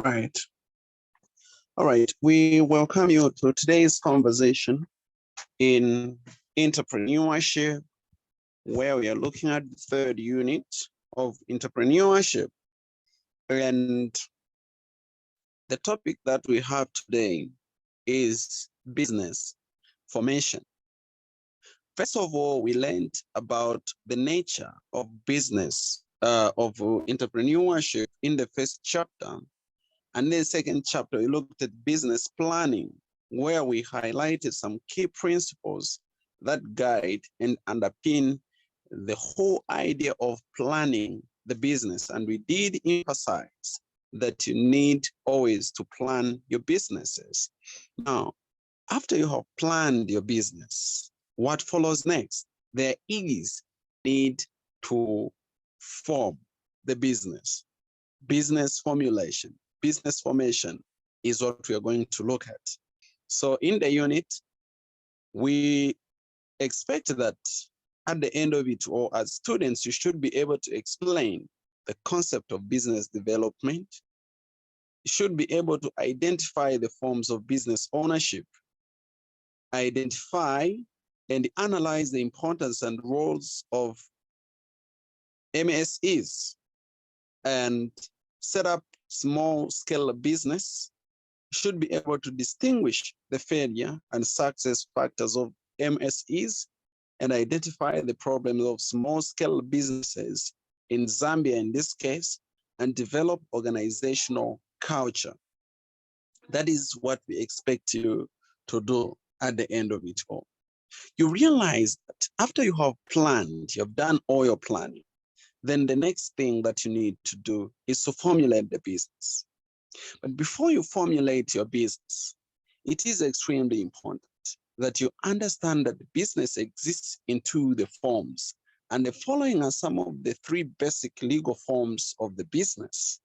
Right. All right. We welcome you to today's conversation in entrepreneurship, where we are looking at the third unit of entrepreneurship. And the topic that we have today is business formation. First of all, we learned about the nature of business, of entrepreneurship in the first chapter. And then second chapter, we looked at business planning, where we highlighted some key principles that guide and underpin the whole idea of planning the business. And we did emphasize that you need always to plan your businesses. Now, after you have planned your business, what follows next? There is need to form the business. Business formulation. Business formation is what we are going to look at. So in the unit, we expect that at the end of it, or as students, you should be able to explain the concept of business development. You should be able to identify the forms of business ownership, identify and analyze the importance and roles of MSEs, and set up small-scale business. Should be able to distinguish the failure and success factors of MSEs and identify the problems of small-scale businesses in Zambia in this case, and develop organizational culture. That is what we expect you to do at the end of it all. You realize that after you have planned, you have done all your planning, then the next thing that you need to do is to formulate the business. But before you formulate your business, it is extremely important that you understand that the business exists in the forms. And the following are some of the three basic legal forms of the business.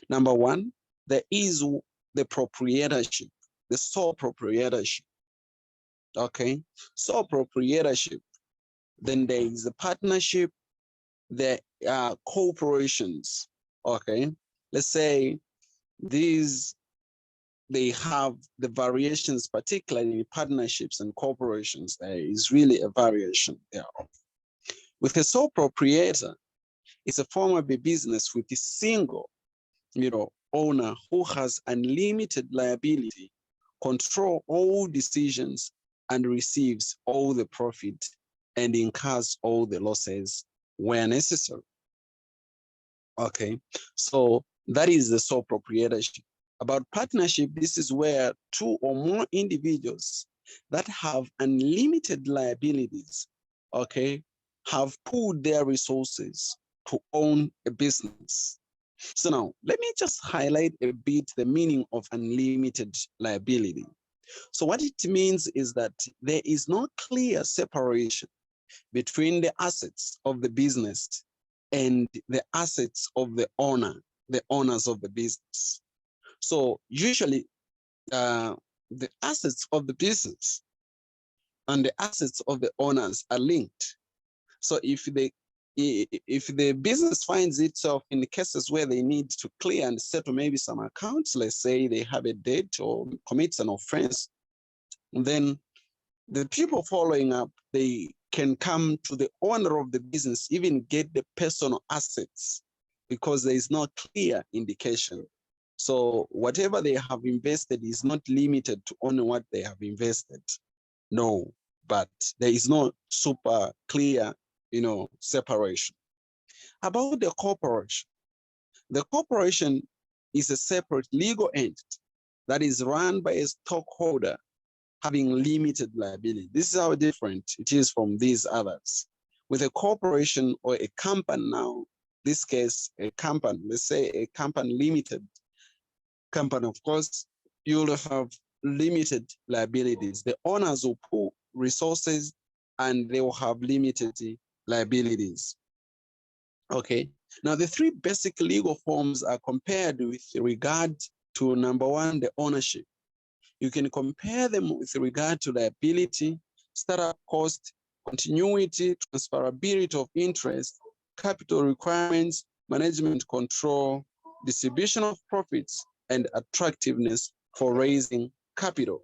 Number one, there is the proprietorship, the sole proprietorship. Okay, sole proprietorship. Then there is the partnership, there are corporations. Okay, let's say they have the variations, particularly in partnerships and corporations. There is really a variation thereof. With a sole proprietor, it's a form of a business with a single, owner who has unlimited liability, control all decisions, and receives all the profit and incurs all the losses where necessary. Okay, so that is the sole proprietorship. About partnership, this is where two or more individuals that have unlimited liabilities, okay, have pooled their resources to own a business. So now, let me just highlight a bit the meaning of unlimited liability. So what it means is that there is no clear separation between the assets of the business and the assets of the owners of the business. So usually the assets of the business and the assets of the owners are linked. So if the business finds itself in cases where they need to clear and settle maybe some accounts, let's say they have a debt or commits an offense, then the people following up, they can come to the owner of the business, even get the personal assets, because there is no clear indication. So whatever they have invested is not limited to only what they have invested. No, but there is no super clear, separation. About the corporation is a separate legal entity that is run by a stockholder having limited liability. This is how different it is from these others. With a corporation or a company now, this case, a company, let's say a company limited company, of course, you'll have limited liabilities. The owners will pool resources and they will have limited liabilities. Okay, now the three basic legal forms are compared with regard to number one, the ownership. You can compare them with regard to liability, startup cost, continuity, transferability of interest, capital requirements, management control, distribution of profits, and attractiveness for raising capital.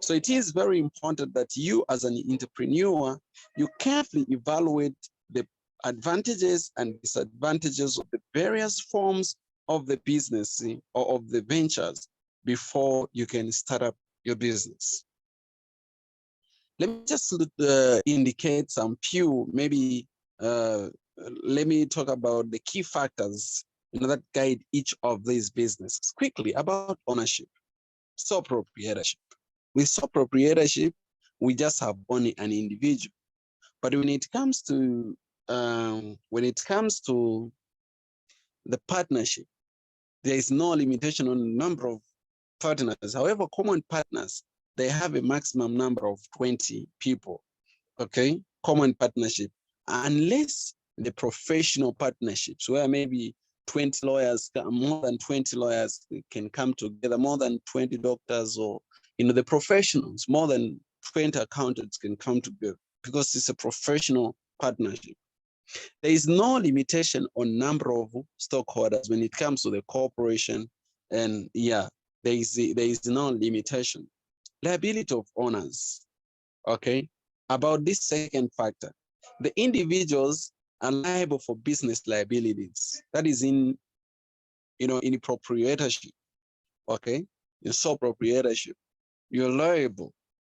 So it is very important that you as an entrepreneur, you carefully evaluate the advantages and disadvantages of the various forms of the business or of the ventures before you can start up your business. Let me just indicate some few, maybe let me talk about the key factors that guide each of these businesses. Quickly, about ownership, sole proprietorship. With sole proprietorship, we just have only an individual. But when it comes to the partnership, there is no limitation on the number of partners. However, common partners, they have a maximum number of 20 people. Okay, common partnership, unless the professional partnerships where maybe 20 lawyers, more than 20 lawyers can come together, more than 20 doctors, or the professionals, more than 20 accountants can come together because it's a professional partnership. There is no limitation on number of stockholders when it comes to the corporation, and yeah, there is no limitation. Liability of owners. Okay, about this second factor, the individuals are liable for business liabilities. That is in proprietorship. Okay, in sole proprietorship, you're liable.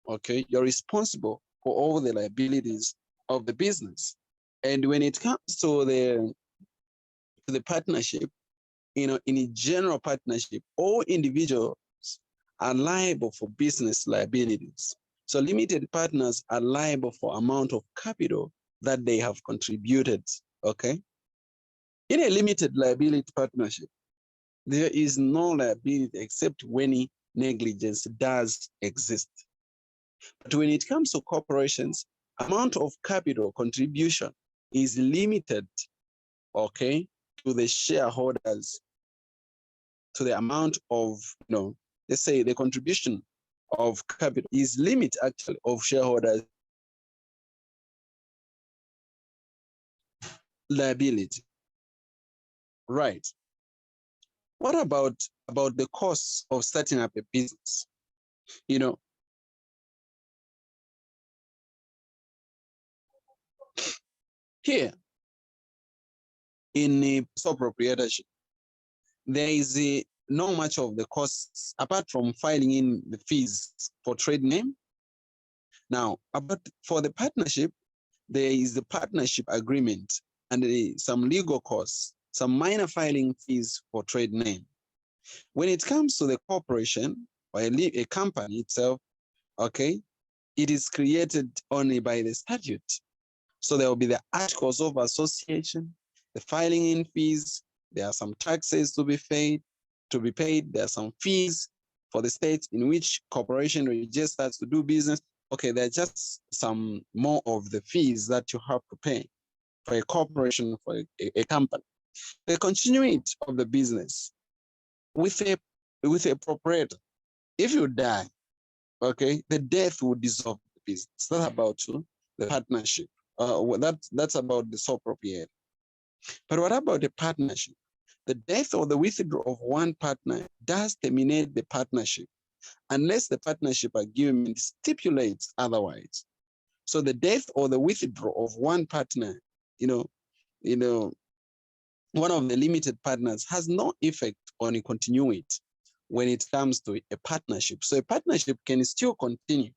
Okay, you're responsible for all the liabilities of the business. And when it comes to the partnership, in a general partnership, all individuals are liable for business liabilities. So limited partners are liable for amount of capital that they have contributed, okay? In a limited liability partnership, there is no liability except when negligence does exist. But when it comes to corporations, amount of capital contribution is limited, okay, to the shareholders, to the amount of, let's say the contribution of capital is limit actually of shareholders liability. Right. What about the costs of starting up a business? Here in a sole proprietorship, there is not much of the costs apart from filing in the fees for trade name. Now, for the partnership, there is the partnership agreement and some legal costs, some minor filing fees for trade name. When it comes to the corporation or a company itself, okay, it is created only by the statute. So there will be the articles of association, the filing in fees, there are some taxes to be paid, there are some fees for the state in which corporation registers to do business. Okay, there are just some more of the fees that you have to pay for a corporation, for a company. The continuity of the business with a proprietor. If you die, okay, the death will dissolve the business. That's about the partnership. That's about the sole proprietor. But what about the partnership? The death or the withdrawal of one partner does terminate the partnership unless the partnership agreement stipulates otherwise. So the death or the withdrawal of one partner, one of the limited partners has no effect on a continuity when it comes to a partnership. So a partnership can still continue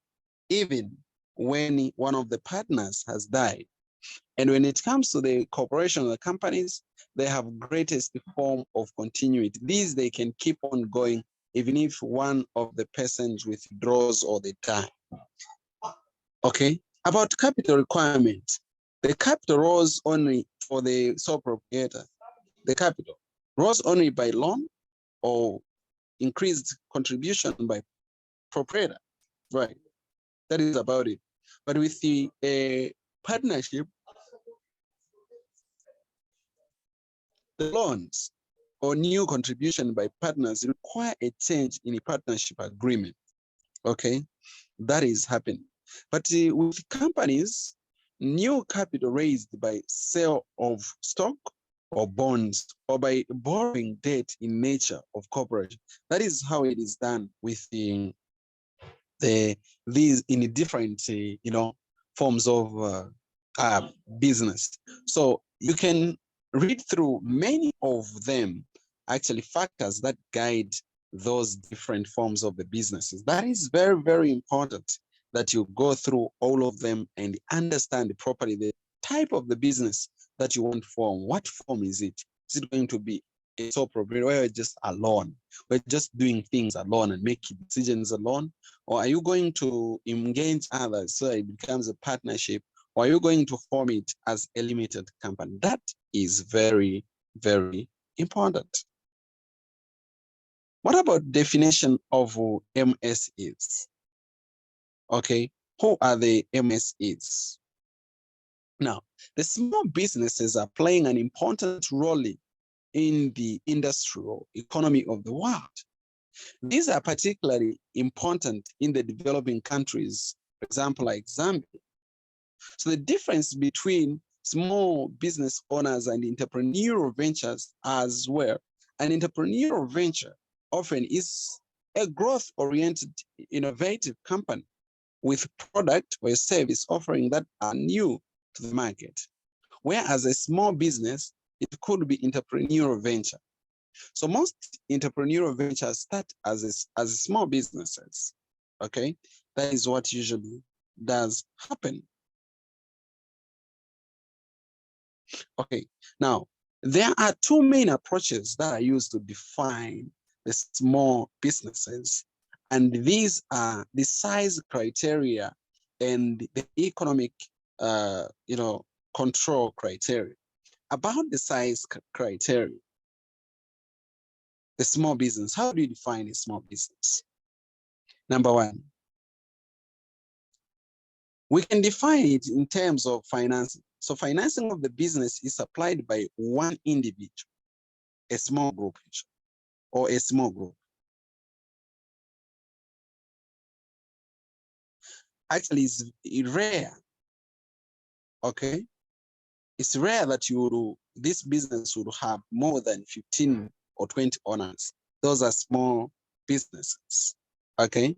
even when one of the partners has died. And when it comes to the corporation or the companies, they have greatest form of continuity. These they can keep on going even if one of the persons withdraws or they die. Okay, about capital requirements. The capital rose only for the sole proprietor. The capital rose only by loan or increased contribution by proprietor, right? That is about it. But with the partnership, the loans or new contribution by partners require a change in a partnership agreement. Okay, that is happening. But with companies, new capital raised by sale of stock or bonds, or by borrowing debt in nature of corporation. That is how it is done with these in different forms of business. So you can read through many of them, actually factors that guide those different forms of the businesses. That is very, very important that you go through all of them and understand properly the type of the business that you want to form. What form is it? Is it going to be a sole proprietor where you're just alone? We're just doing things alone and making decisions alone? Or are you going to engage others so it becomes a partnership? Or are you going to form it as a limited company? That is very, very important. What about definition of MSEs? Okay, who are the MSEs? Now, the small businesses are playing an important role in the industrial economy of the world. These are particularly important in the developing countries, for example, like Zambia. So the difference between small business owners and entrepreneurial ventures as well, an entrepreneurial venture often is a growth-oriented, innovative company with product or a service offering that are new to the market. Whereas a small business, it could be entrepreneurial venture. So most entrepreneurial ventures start as small businesses, okay? That is what usually does happen. Okay, now, there are two main approaches that are used to define the small businesses, and these are the size criteria and the economic, control criteria. About the size criteria, the small business, how do you define a small business? Number one, we can define it in terms of financing. So financing of the business is supplied by one individual, a small group, or a small group. Actually, it's rare, okay? It's rare that this business would have more than 15 or 20 owners. Those are small businesses, okay?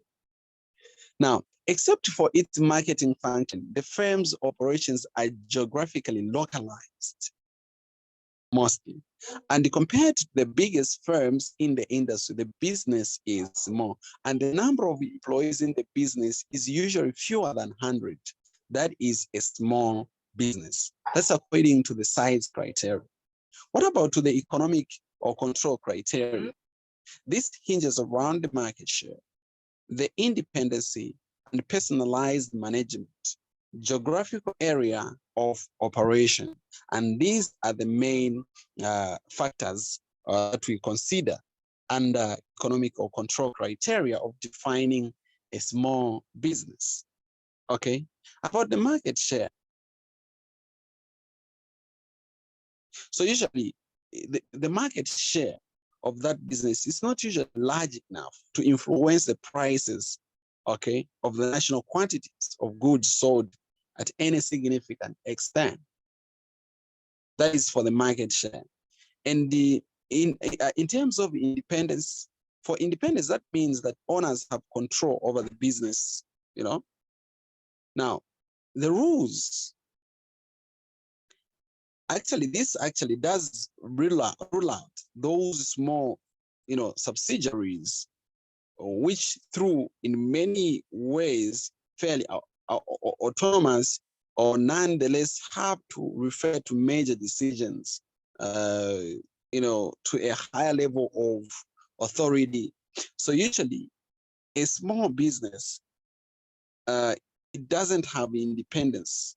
Now, except for its marketing function, the firm's operations are geographically localized, mostly. And compared to the biggest firms in the industry, the business is small. And the number of employees in the business is usually fewer than 100. That is a small business. That's according to the size criteria. What about to the economic or control criteria? This hinges around the market share, the independency and personalized management, geographical area of operation. And these are the main factors that we consider under economic or control criteria of defining a small business. Okay, about the market share. So usually the market share of that business is not usually large enough to influence the prices, okay, of the national quantities of goods sold at any significant extent. That is for the market share. And in terms of independence, for independence, that means that owners have control over the business, Now, the rules, this actually does rule out those small, subsidiaries, which through in many ways fairly autonomous or nonetheless have to refer to major decisions, to a higher level of authority. So usually a small business, it doesn't have independence.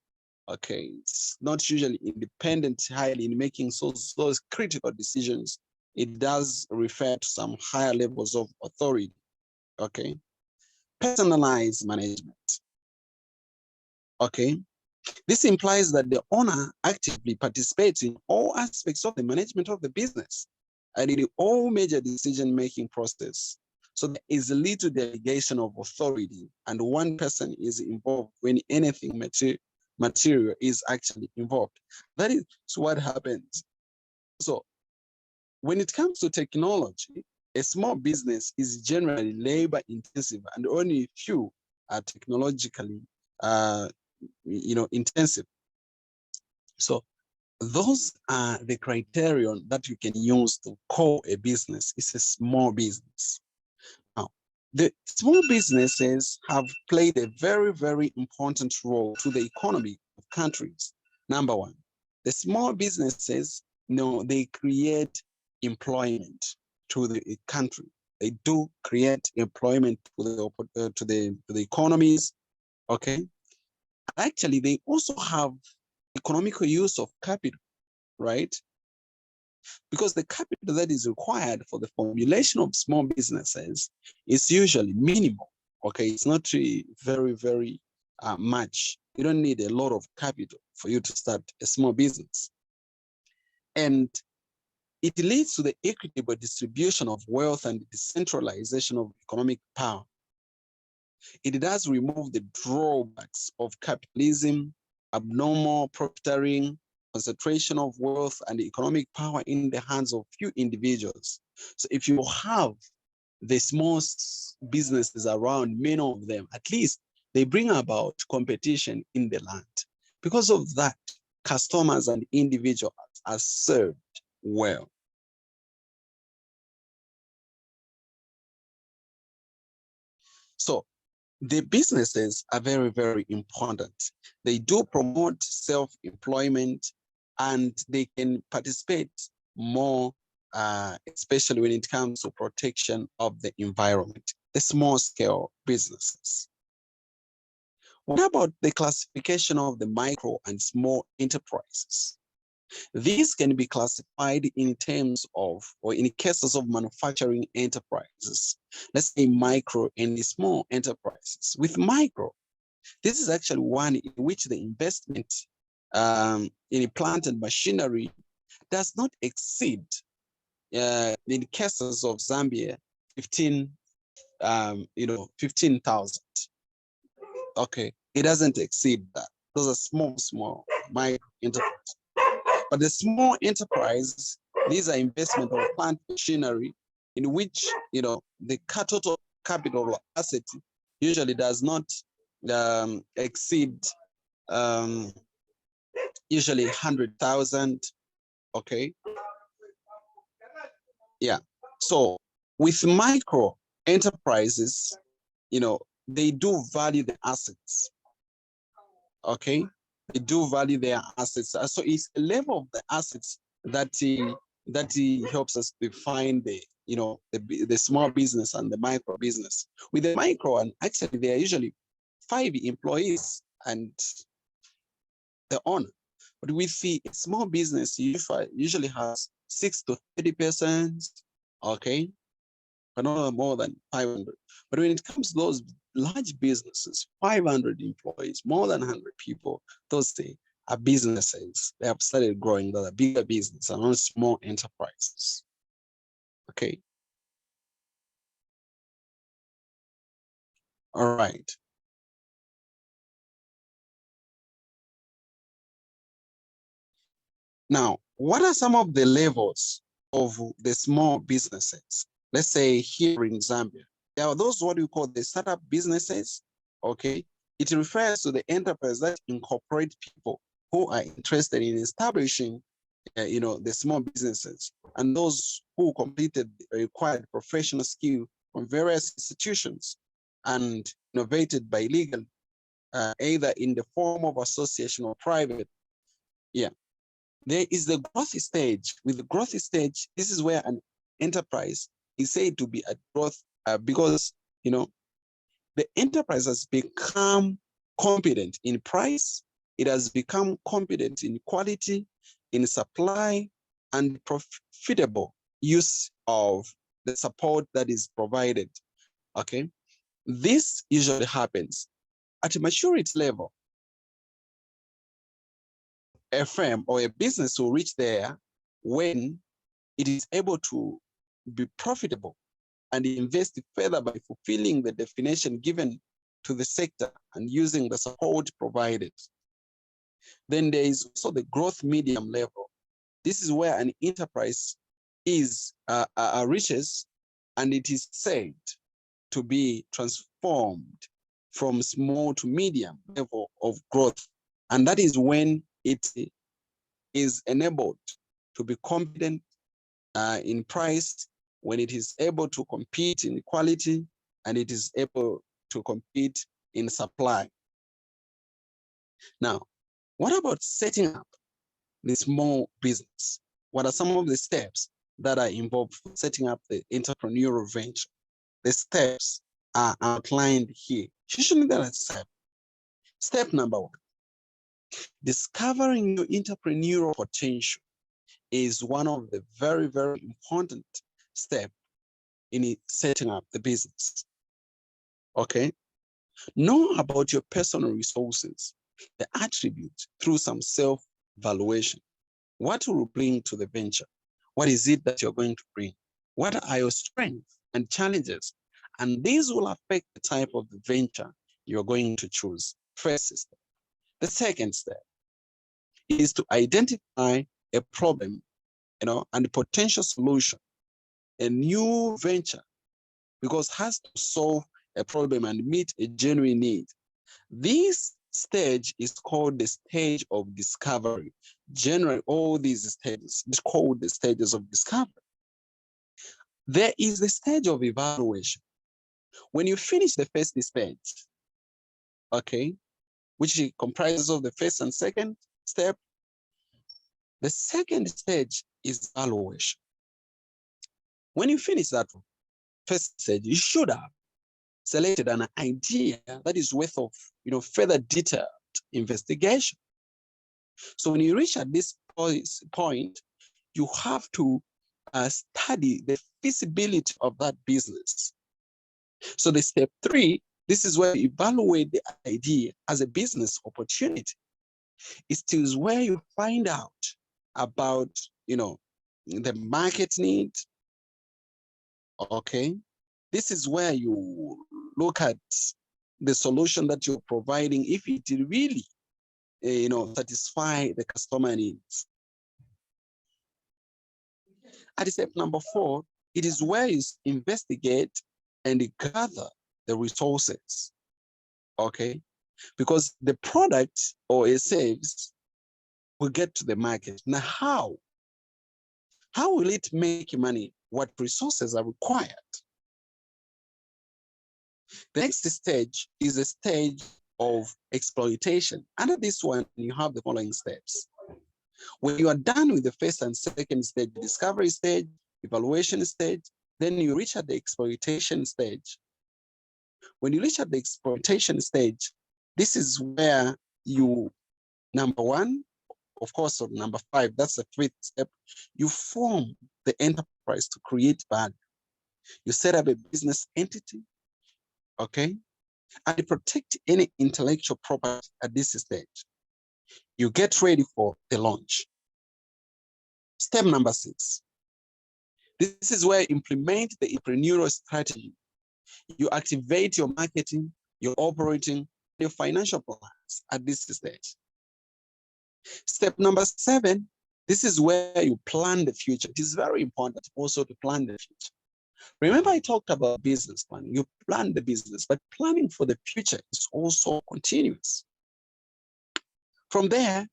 Okay, it's not usually independent highly in making those critical decisions. It does refer to some higher levels of authority. Okay, personalized management. Okay, this implies that the owner actively participates in all aspects of the management of the business and in all major decision-making process. So there is a little delegation of authority, and one person is involved when anything material is actually involved. That is what happens So when it comes to technology, a small business is generally labor intensive and only few are technologically intensive. So those are the criterion that you can use to call a business is a small business. Now, the small businesses have played a very, very important role to the economy of countries. Number one, the small businesses, they create employment to the country. They do create employment to the economies. Okay, actually, they also have economical use of capital, right? Because the capital that is required for the formulation of small businesses is usually minimal. Okay, it's not very, very much. You don't need a lot of capital for you to start a small business. And it leads to the equitable distribution of wealth and decentralization of economic power. It does remove the drawbacks of capitalism, abnormal profiteering, concentration of wealth and economic power in the hands of few individuals. So if you have the small businesses around, many of them, at least they bring about competition in the land. Because of that, customers and individuals are served well. So the businesses are very, very important. They do promote self-employment and they can participate more, especially when it comes to protection of the environment, the small-scale businesses. What about the classification of the micro and small enterprises? These can be classified in terms of, or in cases of manufacturing enterprises, let's say micro and small enterprises. With micro, this is actually one in which the investment in plant and machinery does not exceed, in cases of Zambia, 15,000. Okay, it doesn't exceed that. Those are small micro enterprises. But the small enterprises, these are investment of plant machinery in which, the total capital asset usually does not exceed usually 100,000. Okay. Yeah. So with micro enterprises, they do value the assets. Okay. They do value their assets. So it's a level of the assets that helps us define the small business and the micro business. With the micro, and actually there are usually 5 employees and the owner. But we see a small business usually has 6 to 30 persons, okay, but not more than 500. But when it comes to those large businesses, 500 employees, more than 100 people, those are businesses. They have started growing. Those are bigger businesses and not small enterprises. Okay. All right. Now, what are some of the levels of the small businesses? Let's say here in Zambia, there are those what we call the startup businesses. Okay, it refers to the enterprise that incorporate people who are interested in establishing, the small businesses, and those who completed the required professional skill from various institutions and innovated by legal, either in the form of association or private. Yeah. There is the growth stage. With the growth stage, this is where an enterprise is said to be at growth because, the enterprise has become competent in price. It has become competent in quality, in supply, and profitable use of the support that is provided. Okay. This usually happens at a maturity level. A firm or a business will reach there when it is able to be profitable and invest further by fulfilling the definition given to the sector and using the support provided. Then there is also the growth medium level. This is where an enterprise is reaches, and it is said to be transformed from small to medium level of growth. And that is when it is enabled to be competent in price, when it is able to compete in quality, and it is able to compete in supply. Now, what about setting up the small business? What are some of the steps that are involved for setting up the entrepreneurial venture? The steps are outlined here. Usually there are seven. Step number one, discovering your entrepreneurial potential is one of the very, very important steps in setting up the business. Okay? Know about your personal resources, the attributes through some self-evaluation. What will you bring to the venture? What is it that you're going to bring? What are your strengths and challenges? And these will affect the type of the venture you're going to choose. First step. The second step is to identify a problem, and a potential solution. A new venture, because has to solve a problem and meet a genuine need. This stage is called the stage of discovery. Generally, all these stages is called the stages of discovery. There is the stage of evaluation. When you finish the first stage, okay, which comprises of the first and second step, the second stage is evaluation. When you finish that first stage, you should have selected an idea that is worth of further detailed investigation. So when you reach at this point, you have to study the feasibility of that business. So the step three, this is where you evaluate the idea as a business opportunity. It is where you find out about the market need. Okay, this is where you look at the solution that you're providing, if it really satisfy the customer needs. At step number four, it is where you investigate and gather the resources. Okay, because the product or a service will get to the market. Now, how will it make money? What resources are required? The next stage is a stage of exploitation. Under this one, you have the following steps. When you are done with the first and second stage, discovery stage, evaluation stage, then you reach at the exploitation stage. When you reach at the exploitation stage, this is where you, number one, of course, or number five, that's the fifth step, you form the enterprise to create value. You set up a business entity, okay, and protect any intellectual property at this stage. You get ready for the launch. Step number six. This is where you implement the entrepreneurial strategy. You activate your marketing, your operating, your financial plans at this stage. Step number seven, this is where you plan the future. It is very important also to plan the future. Remember, I talked about business planning. You plan the business, but planning for the future is also continuous. From there,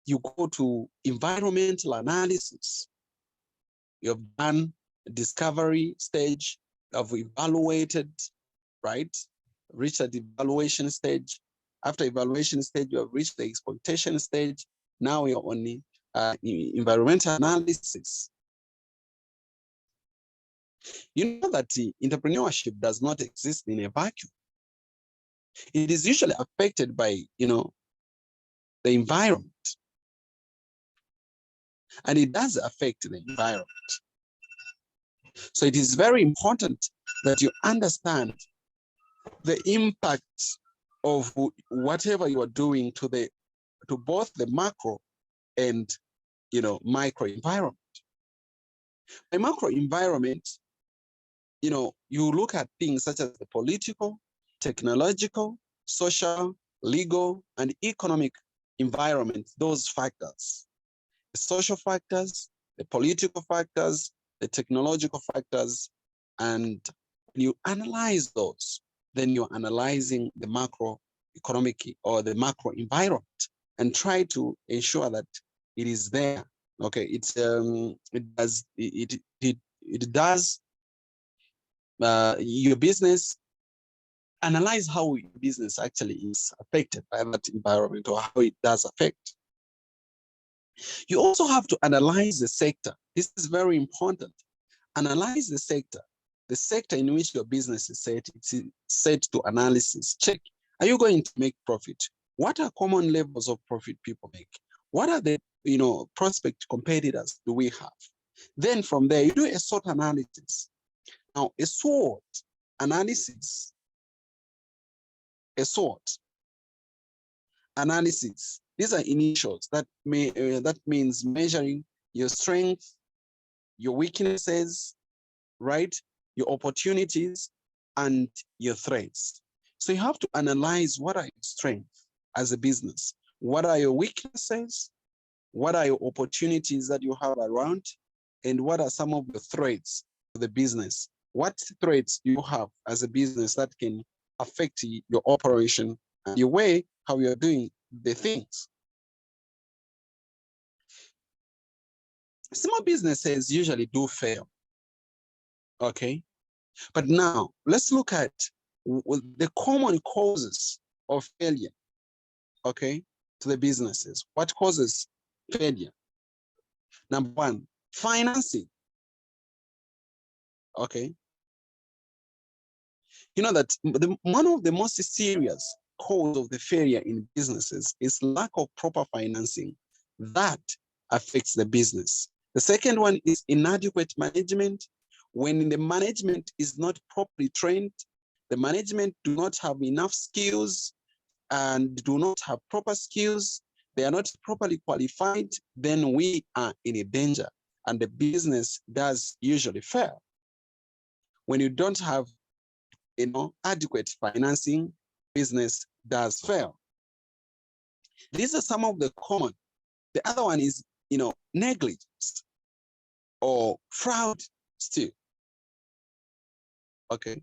you go to environmental analysis. You have done a discovery stage, you have evaluated, right? Reached the evaluation stage. After evaluation stage, you have reached the exploitation stage. Now you're on the environmental analysis. You know that the entrepreneurship does not exist in a vacuum. It is usually affected by, the environment. And it does affect the environment. So it is very important that you understand the impact of whatever you are doing to both the macro and micro environment. The macro environment, you look at things such as the political, technological, social, legal, and economic environment, those factors. the social factors, the political factors, the technological factors, and when you analyze those, then you're analyzing the macroeconomic or the macro environment and try to ensure that it is there. Okay, it does your business, analyze how your business actually is affected by that environment or how it does affect. You also have to analyze the sector. This is very important. Analyze the sector in which your business is set. It's set to analysis. Check, are you going to make profit? What are common levels of profit people make? What are the prospect competitors do we have? Then from there, you do a SWOT analysis. Now, a SWOT analysis, these are initials that means measuring your strengths, your weaknesses, right? Your opportunities and your threats. So you have to analyze what are your strengths as a business, what are your weaknesses, what are your opportunities that you have around, and what are some of the threats to the business? What threats do you have as a business that can affect your operation and your way how you're doing the things? Small businesses usually do fail, okay? But now let's look at the common causes of failure, okay, to the businesses. What causes failure? Number one, financing, okay? You know that one of the most serious cause of the failure in businesses is lack of proper financing that affects the business. The second one is inadequate management. When the management is not properly trained, the management do not have enough skills and do not have proper skills, they are not properly qualified, then we are in a danger and the business does usually fail. When you don't have adequate financing, business does fail. These are some of the common. The other one is, negligence or fraud still. Okay.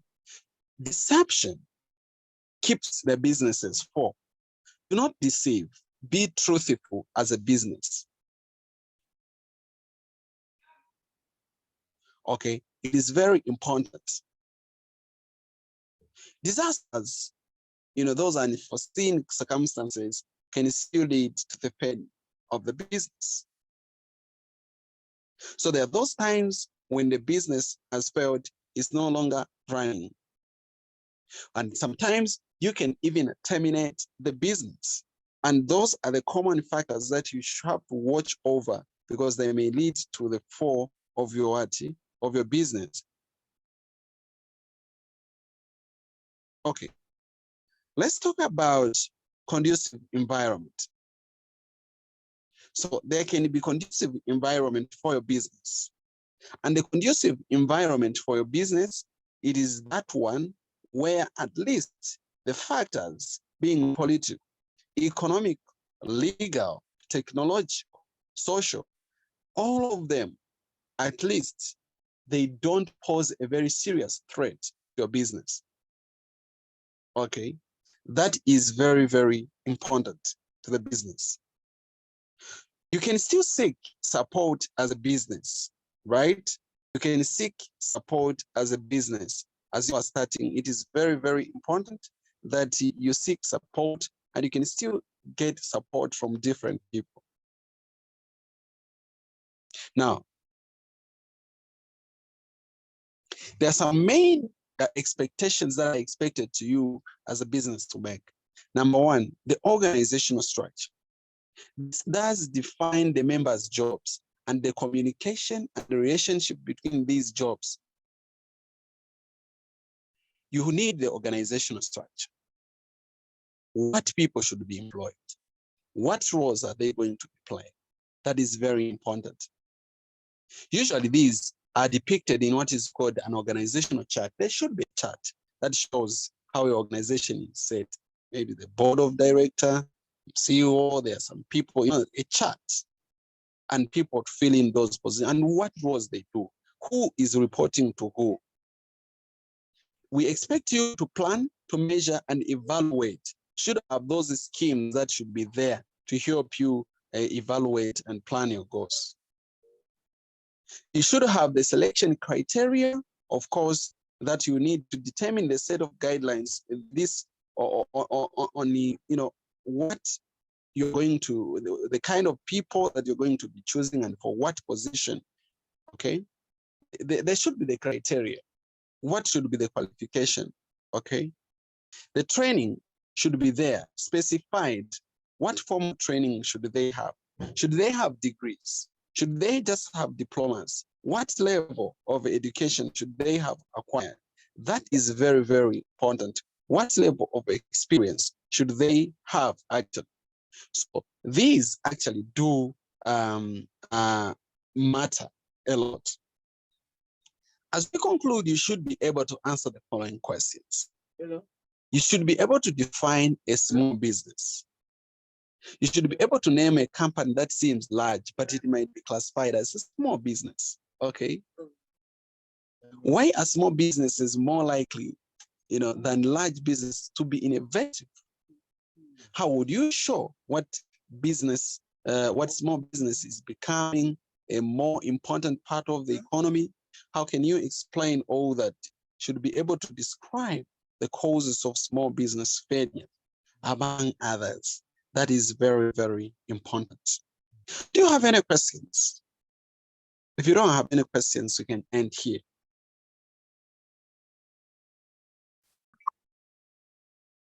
Deception keeps the businesses poor. Do not deceive. Be truthful as a business. Okay. It is very important. Disasters, those unforeseen circumstances can still lead to the pain of the business. So there are those times when the business has failed, it's no longer running. And sometimes you can even terminate the business. And those are the common factors that you should have to watch over because they may lead to the fall of your business. Okay, let's talk about conducive environment. So there can be conducive environment for your business. And the conducive environment for your business, it is that one where at least the factors being political, economic, legal, technological, social, all of them, at least they don't pose a very serious threat to your business. Okay, that is very, very important to the business. You can still seek support as a business, right? You can seek support as a business as you are starting. It is very, very important that you seek support and you can still get support from different people. Now, there are some main expectations that are expected to you as a business to make. Number one, the organizational structure. This does define the members' jobs and the communication and the relationship between these jobs. You need the organizational structure. What people should be employed? What roles are they going to play? That is very important. Usually these are depicted in what is called an organizational chart. There should be a chart that shows how your organization is set. Maybe the board of director, CEO, there are some people, a chart. and people to fill in those positions and what roles they do. Who is reporting to who? We expect you to plan, to measure, and evaluate. Should have those schemes that should be there to help you evaluate and plan your goals. You should have the selection criteria, of course, that you need to determine the set of guidelines. This on the, what you're going to, the kind of people that you're going to be choosing and for what position. Okay, there should be the criteria. What should be the qualification? Okay, the training should be there, specified. What form of training should they have? Should they have degrees? Should they just have diplomas? What level of education should they have acquired? That is very, very important. What level of experience should they have actually? So these actually do matter a lot. As we conclude, you should be able to answer the following questions. You should be able to define a small business. You should be able to name a company that seems large, but it might be classified as a small business. Okay. Why are small businesses more likely, than large business to be innovative? How would you show what small business is becoming a more important part of the economy? How can you explain all that? Should be able to describe the causes of small business failure, among others. That is very, very important. Do you have any questions? If you don't have any questions, we can end here.